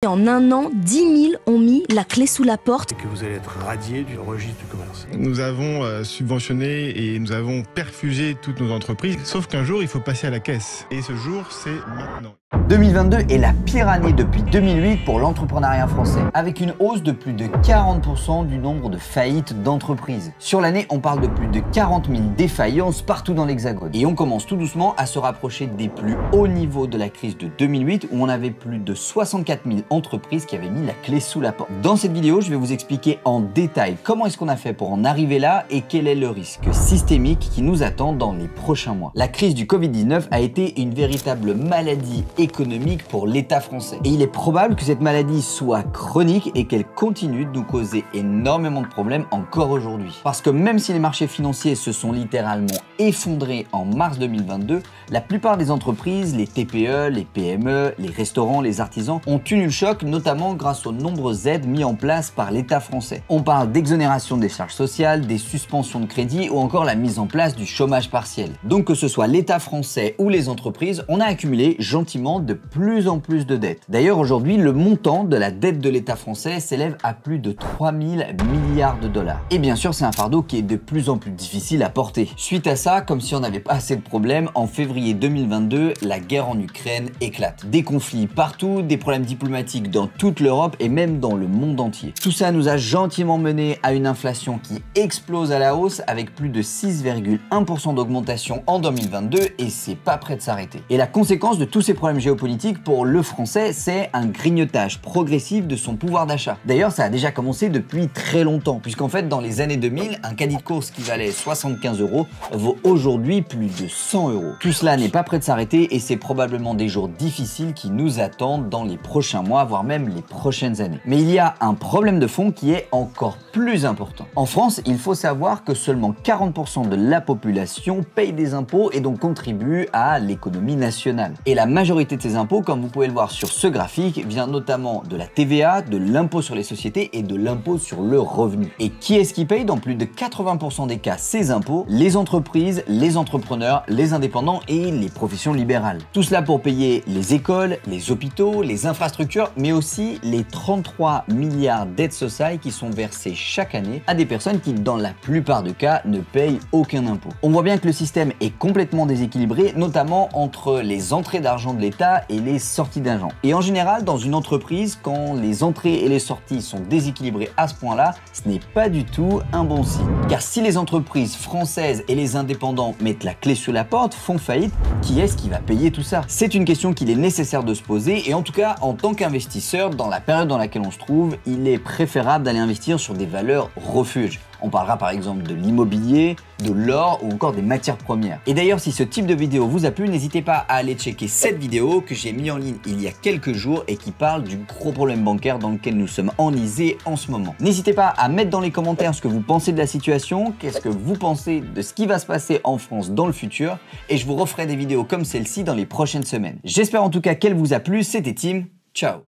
en un an, 10 000 ont mis la clé sous la porte. Et que vous allez être radié du registre du commerce. Nous avons subventionné et nous avons perfusé toutes nos entreprises. Sauf qu'un jour, il faut passer à la caisse. Et ce jour, c'est maintenant. 2022 est la pire année depuis 2008 pour l'entrepreneuriat français, avec une hausse de plus de 40% du nombre de faillites d'entreprises. Sur l'année, on parle de plus de 40 000 défaillances partout dans l'Hexagone. Et on commence tout doucement à se rapprocher des plus hauts niveaux de la crise de 2008, où on avait plus de 64 000 entreprises qui avaient mis la clé sous la porte. Dans cette vidéo, je vais vous expliquer en détail comment est-ce qu'on a fait pour en arriver là et quel est le risque systémique qui nous attend dans les prochains mois. La crise du Covid-19 a été une véritable maladie économique pour l'État français. Et il est probable que cette maladie soit chronique et qu'elle continue de nous causer énormément de problèmes encore aujourd'hui. Parce que même si les marchés financiers se sont littéralement effondrés en mars 2022, la plupart des entreprises, les TPE, les PME, les restaurants, les artisans ont tenu le choc, notamment grâce aux nombreuses aides mises en place par l'État français. On parle d'exonération des charges sociales, des suspensions de crédit ou encore la mise en place du chômage partiel. Donc que ce soit l'État français ou les entreprises, on a accumulé gentiment de plus en plus de dettes. D'ailleurs, aujourd'hui, le montant de la dette de l'État français s'élève à plus de 3 000 milliards de dollars. Et bien sûr, c'est un fardeau qui est de plus en plus difficile à porter. Suite à ça, comme si on n'avait pas assez de problèmes, en février 2022, la guerre en Ukraine éclate. Des conflits partout, des problèmes diplomatiques dans toute l'Europe et même dans le monde entier. Tout ça nous a gentiment mené à une inflation qui explose à la hausse avec plus de 6,1% d'augmentation en 2022 et c'est pas prêt de s'arrêter. Et la conséquence de tous ces problèmes géopolitique pour le français, c'est un grignotage progressif de son pouvoir d'achat. D'ailleurs, ça a déjà commencé depuis très longtemps, puisqu'en fait, dans les années 2000, un caddie de course qui valait 75 € vaut aujourd'hui plus de 100 €. Tout cela n'est pas prêt de s'arrêter et c'est probablement des jours difficiles qui nous attendent dans les prochains mois, voire même les prochaines années. Mais il y a un problème de fond qui est encore plus important. En France, il faut savoir que seulement 40% de la population paye des impôts et donc contribue à l'économie nationale. Et la majorité de ces impôts, comme vous pouvez le voir sur ce graphique, vient notamment de la TVA, de l'impôt sur les sociétés et de l'impôt sur le revenu. Et qui est-ce qui paye dans plus de 80% des cas ces impôts? Les entreprises, les entrepreneurs, les indépendants et les professions libérales. Tout cela pour payer les écoles, les hôpitaux, les infrastructures, mais aussi les 33 milliards d'aides sociales qui sont versées chaque année à des personnes qui, dans la plupart des cas, ne payent aucun impôt. On voit bien que le système est complètement déséquilibré, notamment entre les entrées d'argent de l'État et les sorties d'argent. Et en général, dans une entreprise, quand les entrées et les sorties sont déséquilibrées à ce point-là, ce n'est pas du tout un bon signe. Car si les entreprises françaises et les indépendants mettent la clé sous la porte, font faillite, qui est-ce qui va payer tout ça? C'est une question qu'il est nécessaire de se poser et en tout cas, en tant qu'investisseur, dans la période dans laquelle on se trouve, il est préférable d'aller investir sur des valeurs refuges. On parlera par exemple de l'immobilier, de l'or ou encore des matières premières. Et d'ailleurs, si ce type de vidéo vous a plu, n'hésitez pas à aller checker cette vidéo que j'ai mis en ligne il y a quelques jours et qui parle du gros problème bancaire dans lequel nous sommes enlisés en ce moment. N'hésitez pas à mettre dans les commentaires ce que vous pensez de la situation, qu'est-ce que vous pensez de ce qui va se passer en France dans le futur et je vous referai des vidéos comme celle-ci dans les prochaines semaines. J'espère en tout cas qu'elle vous a plu, c'était Tim, ciao!